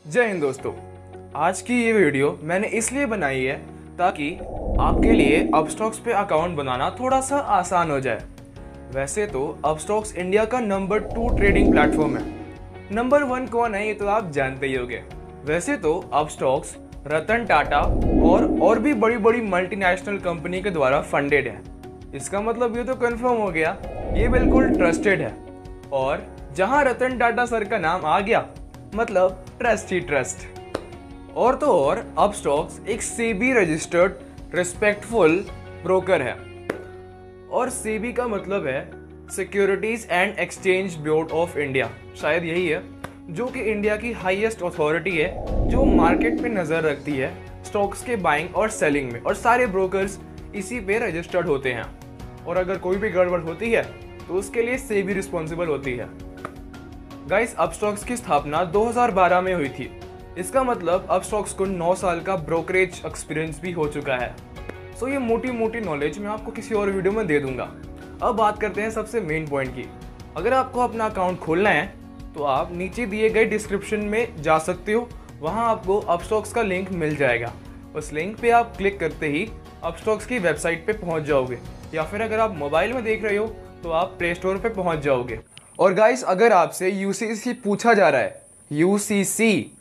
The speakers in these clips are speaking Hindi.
जय हिंद दोस्तों। आज की ये वीडियो मैंने इसलिए बनाई है ताकि आपके लिए अपस्टॉक्स पे अकाउंट बनाना थोड़ा सा आसान हो जाए। वैसे तो अपस्टॉक्स इंडिया का नंबर 2 ट्रेडिंग प्लेटफॉर्म है। नंबर 1 कौन है ये तो आप जानते ही होंगे। वैसे तो अपस्टॉक्स रतन टाटा और भी बड़ी बड़ी मल्टीनेशनल कंपनी के द्वारा फंडेड है। इसका मतलब ये तो कंफर्म हो गया, ये बिल्कुल ट्रस्टेड है। और जहां रतन टाटा सर का नाम आ गया मतलब ट्रस्ट ही ट्रस्ट। और तो और अपस्टॉक्स एक सेबी रजिस्टर्ड रिस्पेक्टफुल ब्रोकर है। और सेबी का मतलब है securities and exchange board of India, शायद यही है, जो कि इंडिया की हाईएस्ट अथॉरिटी है जो मार्केट पे नजर रखती है स्टॉक्स के बाइंग और सेलिंग में। और सारे ब्रोकर्स इसी पे रजिस्टर्ड होते हैं। और अगर कोई भी गड़बड़ होती है तो उसके लिए सेबी रिस्पॉन्सिबल होती है। गाइस, अपस्टॉक्स की स्थापना 2012 में हुई थी। इसका मतलब अपस्टॉक्स को 9 साल का ब्रोकरेज एक्सपीरियंस भी हो चुका है। सो ये मोटी मोटी नॉलेज मैं आपको किसी और वीडियो में दे दूंगा। अब बात करते हैं सबसे मेन पॉइंट की। अगर आपको अपना अकाउंट खोलना है तो आप नीचे दिए गए डिस्क्रिप्शन में जा सकते हो, वहाँ आपको अपस्टॉक्स का लिंक मिल जाएगा। उस लिंक पे आप क्लिक करते ही अपस्टॉक्स की वेबसाइट पे पहुँच जाओगे, या फिर अगर आप मोबाइल में देख रहे हो तो आप प्ले स्टोर पे पहुँच जाओगे। और गाइस, अगर आपसे यूसीसी पूछा जा रहा है, यूसीसी,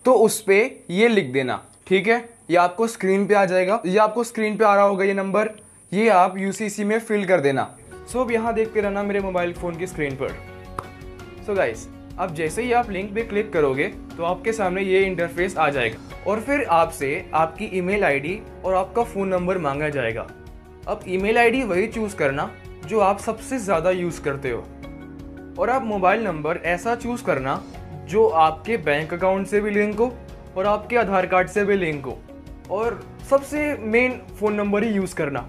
तो उस पे ये लिख देना, ठीक है। ये आपको स्क्रीन पे आ जाएगा, ये आपको स्क्रीन पे आ रहा होगा ये नंबर, ये आप यूसीसी में फिल कर देना। सो अब यहाँ देखते रहना मेरे मोबाइल फ़ोन की स्क्रीन पर। सो गाइस, अब जैसे ही आप लिंक पे क्लिक करोगे तो आपके सामने ये इंटरफेस आ जाएगा और फिर आपसे आपकी ईमेल आईडी और आपका फ़ोन नंबर मांगा जाएगा। अब ईमेल आईडी वही चूज़ करना जो आप सबसे ज़्यादा यूज़ करते हो, और आप मोबाइल नंबर ऐसा चूज़ करना जो आपके बैंक अकाउंट से भी लिंक हो और आपके आधार कार्ड से भी लिंक हो। और सबसे मेन फ़ोन नंबर ही यूज़ करना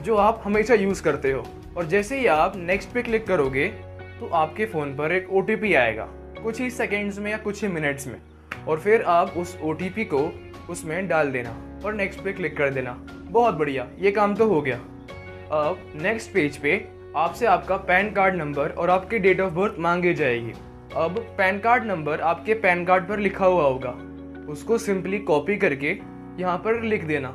जो आप हमेशा यूज़ करते हो। और जैसे ही आप नेक्स्ट पे क्लिक करोगे तो आपके फ़ोन पर एक OTP आएगा, कुछ ही सेकेंड्स में या कुछ ही मिनट्स में। और फिर आप उस OTP को उसमें डाल देना और नेक्स्ट पे क्लिक कर देना। बहुत बढ़िया, ये काम तो हो गया। अब नेक्स्ट पेज पे आपसे आपका पैन कार्ड नंबर और आपकी डेट ऑफ बर्थ मांगी जाएगी। अब पैन कार्ड नंबर आपके पैन कार्ड पर लिखा हुआ होगा, उसको सिंपली कॉपी करके यहाँ पर लिख देना।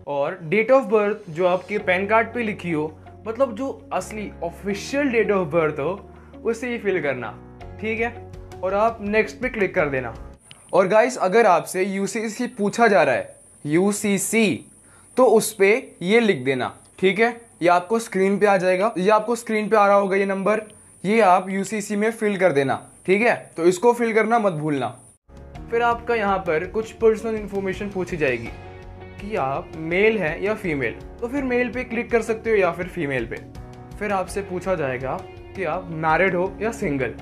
और डेट ऑफ बर्थ जो आपके पैन कार्ड पे लिखी हो, मतलब जो असली ऑफिशियल डेट ऑफ बर्थ हो, उसे ही फिल करना, ठीक है। और आप नेक्स्ट पे क्लिक कर देना। और गाइस, अगर आपसे यूसीसी पूछा जा रहा है, यूसीसी, तो उस पे ये लिख देना, ठीक है। ये आपको स्क्रीन पे आ जाएगा, ये आपको स्क्रीन पे आ रहा होगा ये नंबर, ये आप यूसीसी में फिल कर देना, ठीक है। तो इसको फिल करना मत भूलना। फिर आपका यहाँ पर कुछ पर्सनल इन्फॉर्मेशन पूछी जाएगी कि आप मेल हैं या फीमेल, तो फिर मेल पे क्लिक कर सकते हो या फिर फीमेल पे। फिर आपसे पूछा जाएगा कि आप मैरिड हो या सिंगल,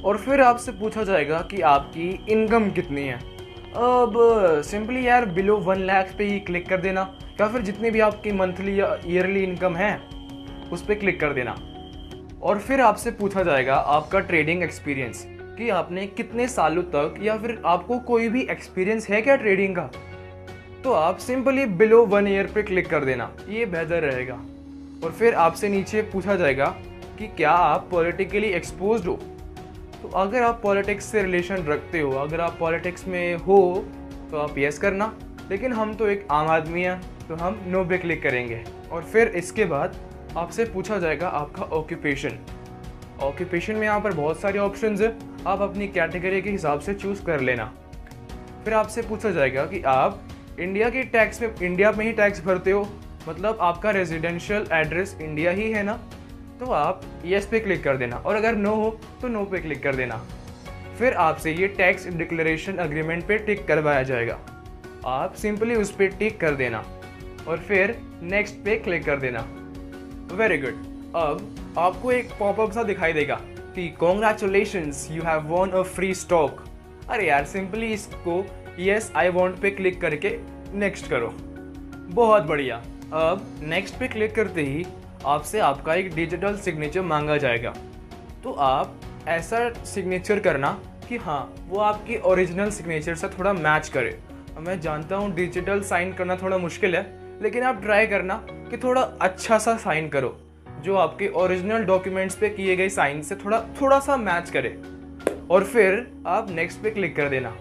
और फिर आपसे पूछा जाएगा कि आपकी इनकम कितनी है। अब सिंपली यार बिलो 1 लाख पे ही क्लिक कर देना, या फिर जितनी भी आपकी मंथली या ईयरली इनकम है उस पर क्लिक कर देना। और फिर आपसे पूछा जाएगा आपका ट्रेडिंग एक्सपीरियंस, कि आपने कितने सालों तक, या फिर आपको कोई भी एक्सपीरियंस है क्या ट्रेडिंग का। तो आप सिंपली बिलो 1 ईयर पे क्लिक कर देना, ये बेहतर रहेगा। और फिर आपसे नीचे पूछा जाएगा कि क्या आप पॉलिटिकली एक्सपोज्ड हो। तो अगर आप पॉलिटिक्स से रिलेशन रखते हो, अगर आप पॉलिटिक्स में हो तो आप यस करना, लेकिन हम तो एक आम आदमी हैं तो हम नो पे क्लिक करेंगे। और फिर इसके बाद आपसे पूछा जाएगा आपका ऑक्यूपेशन। ऑक्यूपेशन में यहाँ पर बहुत सारे ऑप्शंस है, आप अपनी कैटेगरी के हिसाब से चूज़ कर लेना। फिर आपसे पूछा जाएगा कि आप इंडिया की टैक्स में, इंडिया में ही टैक्स भरते हो, मतलब आपका रेजिडेंशियल एड्रेस इंडिया ही है ना, तो आप यस पे क्लिक कर देना। और अगर नो हो तो नो पे क्लिक कर देना। फिर आपसे ये टैक्स डिक्लेरेशन एग्रीमेंट पे टिक करवाया जाएगा, आप सिंपली उस पर टिक कर देना और फिर नेक्स्ट पे क्लिक कर देना। Very good. अब आपको एक पॉपअप सा दिखाई देगा कि congratulations, you have von a free stock. अरे यार, सिंपली इसको यस आई वांट पे क्लिक करके नेक्स्ट करो। बहुत बढ़िया। अब नेक्स्ट पे क्लिक करते ही आपसे आपका एक डिजिटल सिग्नेचर मांगा जाएगा। तो आप ऐसा सिग्नेचर करना कि हाँ, वो आपकी ओरिजिनल सिग्नेचर से थोड़ा मैच करे। मैं जानता हूँ डिजिटल साइन करना थोड़ा मुश्किल है, लेकिन आप ट्राई करना कि थोड़ा अच्छा सा साइन करो जो आपके ओरिजिनल डॉक्यूमेंट्स पे किए गए साइन से थोड़ा सा मैच करे। और फिर आप नेक्स्ट पे क्लिक कर देना।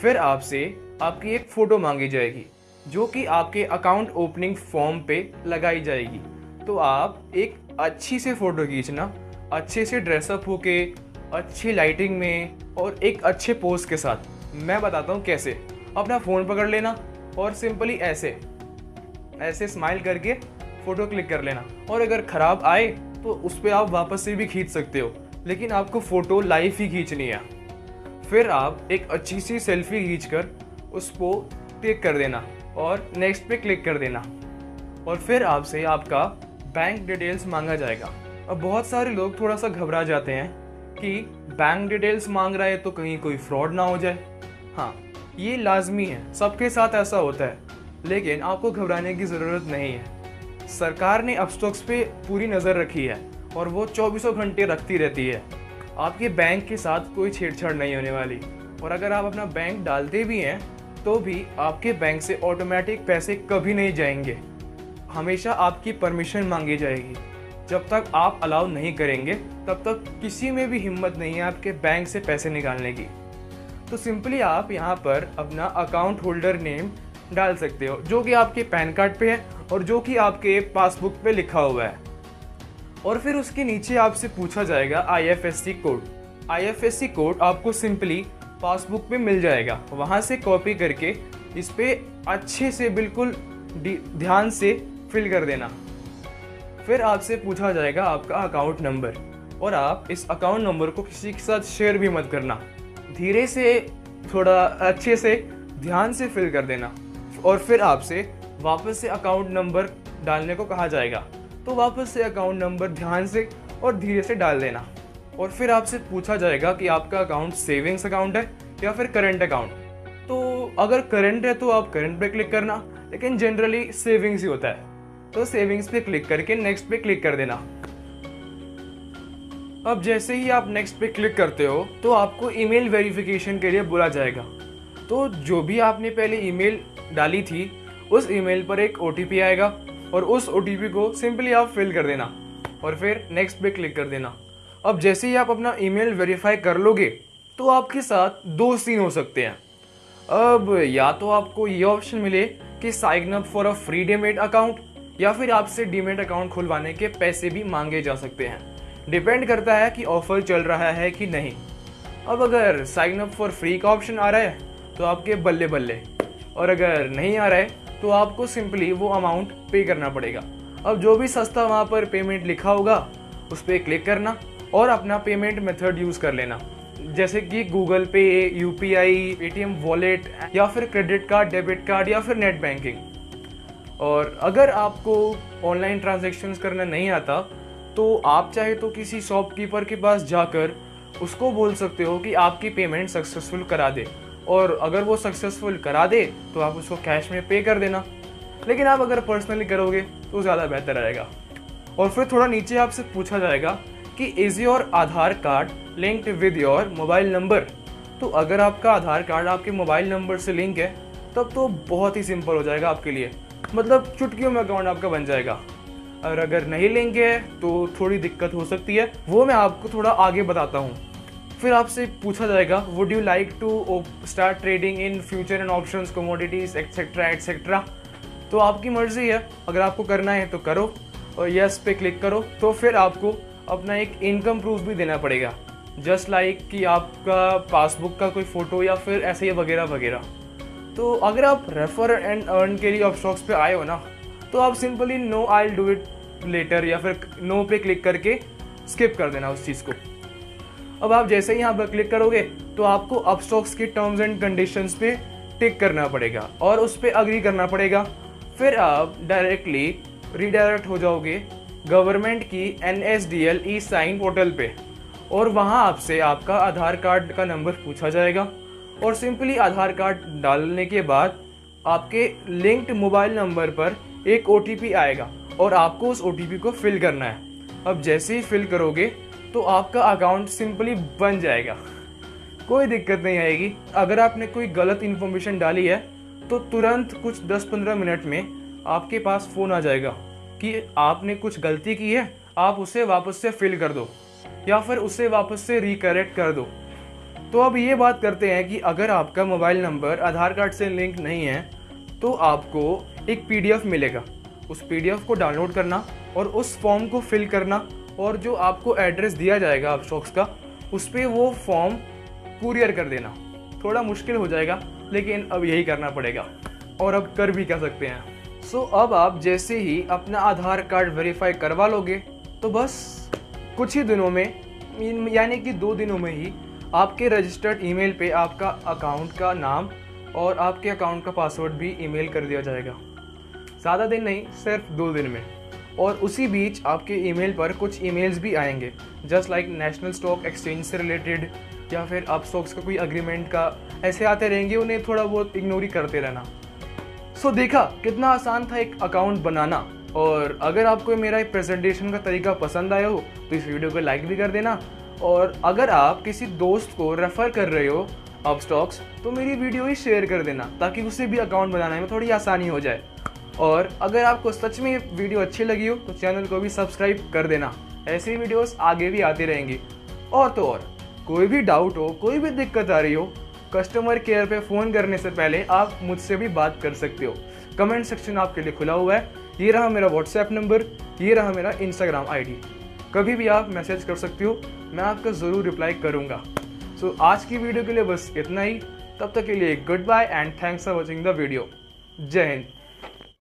फिर आपसे आपकी एक फ़ोटो मांगी जाएगी जो कि आपके अकाउंट ओपनिंग फॉर्म पे लगाई जाएगी। तो आप एक अच्छी से फ़ोटो खींचना, अच्छे से ड्रेसअप होके, अच्छी लाइटिंग में और एक अच्छे पोज के साथ। मैं बताता हूँ कैसे। अपना फ़ोन पकड़ लेना और सिंपली ऐसे ऐसे स्माइल करके फ़ोटो क्लिक कर लेना। और अगर ख़राब आए तो उस पर आप वापस से भी खींच सकते हो, लेकिन आपको फ़ोटो लाइव ही खींचनी है। फिर आप एक अच्छी सी सेल्फी खींचकर उसको क्लिक कर देना और नेक्स्ट पे क्लिक कर देना। और फिर आपसे आपका बैंक डिटेल्स मांगा जाएगा। अब बहुत सारे लोग थोड़ा सा घबरा जाते हैं कि बैंक डिटेल्स मांग रहा है तो कहीं कोई फ्रॉड ना हो जाए। हाँ, ये लाजमी है, सबके साथ ऐसा होता है, लेकिन आपको घबराने की ज़रूरत नहीं है। सरकार ने अपस्टॉक्स पे पूरी नज़र रखी है और वो 24 घंटे रखती रहती है। आपके बैंक के साथ कोई छेड़छाड़ नहीं होने वाली। और अगर आप अपना बैंक डालते भी हैं तो भी आपके बैंक से ऑटोमेटिक पैसे कभी नहीं जाएंगे। हमेशा आपकी परमिशन मांगी जाएगी। जब तक आप अलाउ नहीं करेंगे तब तक किसी में भी हिम्मत नहीं है आपके बैंक से पैसे निकालने की। तो सिंपली आप यहाँ पर अपना अकाउंट होल्डर नेम डाल सकते हो जो कि आपके पैन कार्ड पे है और जो कि आपके पासबुक पे लिखा हुआ है। और फिर उसके नीचे आपसे पूछा जाएगा IFSC कोड। IFSC कोड आपको सिंपली पासबुक पे मिल जाएगा, वहाँ से कॉपी करके इस पे अच्छे से बिल्कुल ध्यान से फिल कर देना। फिर आपसे पूछा जाएगा आपका अकाउंट नंबर और आप इस अकाउंट नंबर को किसी के साथ शेयर भी मत करना। धीरे से, थोड़ा अच्छे से, ध्यान से फिल कर देना। और फिर आपसे वापस से अकाउंट नंबर डालने को कहा जाएगा, तो वापस से अकाउंट नंबर ध्यान से और धीरे से डाल देना। और फिर आपसे पूछा जाएगा कि आपका अकाउंट सेविंग्स अकाउंट है या फिर करंट अकाउंट। तो अगर करंट है तो आप करंट पे क्लिक करना, लेकिन जनरली सेविंग्स ही होता है, तो सेविंग्स पे क्लिक करके नेक्स्ट पे क्लिक कर देना। अब जैसे ही आप नेक्स्ट पे क्लिक करते हो तो आपको ईमेल वेरिफिकेशन के लिए बुला जाएगा। तो जो भी आपने पहले ईमेल डाली थी उस ईमेल पर एक OTP आएगा और उस OTP को सिंपली आप फिल कर देना और फिर नेक्स्ट पे क्लिक कर देना। अब जैसे ही आप अपना ईमेल वेरीफाई कर लोगे तो आपके साथ दो सीन हो सकते हैं। अब या तो आपको ये ऑप्शन मिले कि sign up for a free demat account, या फिर आपसे डीमैट अकाउंट खुलवाने के पैसे भी मांगे जा सकते हैं। डिपेंड करता है कि ऑफर चल रहा है कि नहीं। अब अगर साइन अप फॉर फ्री का ऑप्शन आ रहा है तो आपके बल्ले बल्ले, और अगर नहीं आ रहा है तो आपको सिंपली वो अमाउंट पे करना पड़ेगा। अब जो भी सस्ता वहाँ पर पेमेंट लिखा होगा उस पर क्लिक करना और अपना पेमेंट मेथड यूज़ कर लेना, जैसे कि गूगल पे, UPI, पेटीएम वॉलेट या फिर क्रेडिट कार्ड, डेबिट कार्ड या फिर नेट बैंकिंग। और अगर आपको ऑनलाइन ट्रांजैक्शंस करना नहीं आता तो आप चाहे तो किसी शॉपकीपर के पास जाकर उसको बोल सकते हो कि आपकी पेमेंट सक्सेसफुल करा दे, और अगर वो सक्सेसफुल करा दे तो आप उसको कैश में पे कर देना। लेकिन आप अगर पर्सनली करोगे तो ज़्यादा बेहतर रहेगा। और फिर थोड़ा नीचे आपसे पूछा जाएगा कि is your Aadhaar card linked with your mobile number. तो अगर आपका आधार कार्ड आपके मोबाइल नंबर से लिंक है तब तो बहुत ही सिंपल हो जाएगा आपके लिए, मतलब चुटकियों में अकाउंट आपका बन जाएगा। और अगर नहीं लिंक है तो थोड़ी दिक्कत हो सकती है, वो मैं आपको थोड़ा आगे बताता हूँ। फिर आपसे पूछा जाएगा would you like to start trading in future and options, commodities etcetera etcetera. तो आपकी मर्जी है, अगर आपको करना है तो करो और यस पे क्लिक करो। तो फिर आपको अपना एक इनकम प्रूफ भी देना पड़ेगा, जस्ट लाइक कि आपका पासबुक का कोई फ़ोटो या फिर ऐसे ही वगैरह वगैरह। तो अगर आप रेफर एंड अर्न के लिए अपस्टॉक्स पे आए हो ना, तो आप simply no I will do it later या फिर नो पे क्लिक करके स्किप कर देना उस चीज़ को। अब आप जैसे ही यहाँ पर क्लिक करोगे तो आपको अपस्टॉक्स के टर्म्स एंड कंडीशंस पे टिक करना पड़ेगा और उस पर अग्री करना पड़ेगा। फिर आप डायरेक्टली रीडायरेक्ट हो जाओगे गवर्नमेंट की NSDL ई-साइन पोर्टल पे, और वहाँ आपसे आपका आधार कार्ड का नंबर पूछा जाएगा और सिंपली आधार कार्ड डालने के बाद आपके लिंक्ड मोबाइल नंबर पर एक OTP आएगा और आपको उस OTP को फिल करना है। अब जैसे ही फिल करोगे तो आपका अकाउंट सिंपली बन जाएगा, कोई दिक्कत नहीं आएगी। अगर आपने कोई गलत इन्फॉर्मेशन डाली है तो तुरंत कुछ 10-15 मिनट में आपके पास फ़ोन आ जाएगा कि आपने कुछ गलती की है, आप उसे वापस से फिल कर दो या फिर उसे वापस से रिकरेक्ट कर दो। तो अब ये बात करते हैं कि अगर आपका मोबाइल नंबर आधार कार्ड से लिंक नहीं है तो आपको एक PDF मिलेगा। उस PDF को डाउनलोड करना और उस फॉर्म को फिल करना, और जो आपको एड्रेस दिया जाएगा अपस्टॉक्स का, उस पर वो फॉर्म कुरियर कर देना। थोड़ा मुश्किल हो जाएगा लेकिन अब यही करना पड़ेगा, और अब कर भी क्या सकते हैं। सो अब आप जैसे ही अपना आधार कार्ड वेरीफाई करवा लोगे तो बस कुछ ही दिनों में, यानी कि 2 दिनों में ही आपके रजिस्टर्ड ईमेल पे आपका अकाउंट का नाम और आपके अकाउंट का पासवर्ड भी ईमेल कर दिया जाएगा। ज़्यादा दिन नहीं, सिर्फ 2 दिन में। और उसी बीच आपके ईमेल पर कुछ ईमेल्स भी आएंगे, just like national stock exchange से रिलेटेड या फिर अपस्टॉक्स का कोई अग्रीमेंट का, ऐसे आते रहेंगे। उन्हें थोड़ा बहुत इग्नोर ही करते रहना। सो देखा कितना आसान था एक अकाउंट बनाना। और अगर आपको मेरा प्रेजेंटेशन का तरीका पसंद आया हो तो इस वीडियो को लाइक भी कर देना। और अगर आप किसी दोस्त को रेफ़र कर रहे हो अपस्टॉक्स, तो मेरी वीडियो ही शेयर कर देना ताकि उसे भी अकाउंट बनाने में थोड़ी आसानी हो जाए। और अगर आपको सच में वीडियो अच्छी लगी हो तो चैनल को भी सब्सक्राइब कर देना। ऐसी वीडियोस आगे भी आती रहेंगी। और तो और, कोई भी डाउट हो, कोई भी दिक्कत आ रही हो, कस्टमर केयर पे फ़ोन करने से पहले आप मुझसे भी बात कर सकते हो। कमेंट सेक्शन आपके लिए खुला हुआ है। ये रहा मेरा व्हाट्सएप नंबर, ये रहा मेरा इंस्टाग्राम ID। कभी भी आप मैसेज कर सकते हो, मैं आपका ज़रूर रिप्लाई करूँगा। सो आज की वीडियो के लिए बस इतना ही। तब तक के लिए goodbye and thanks for watching the video. जय हिंद।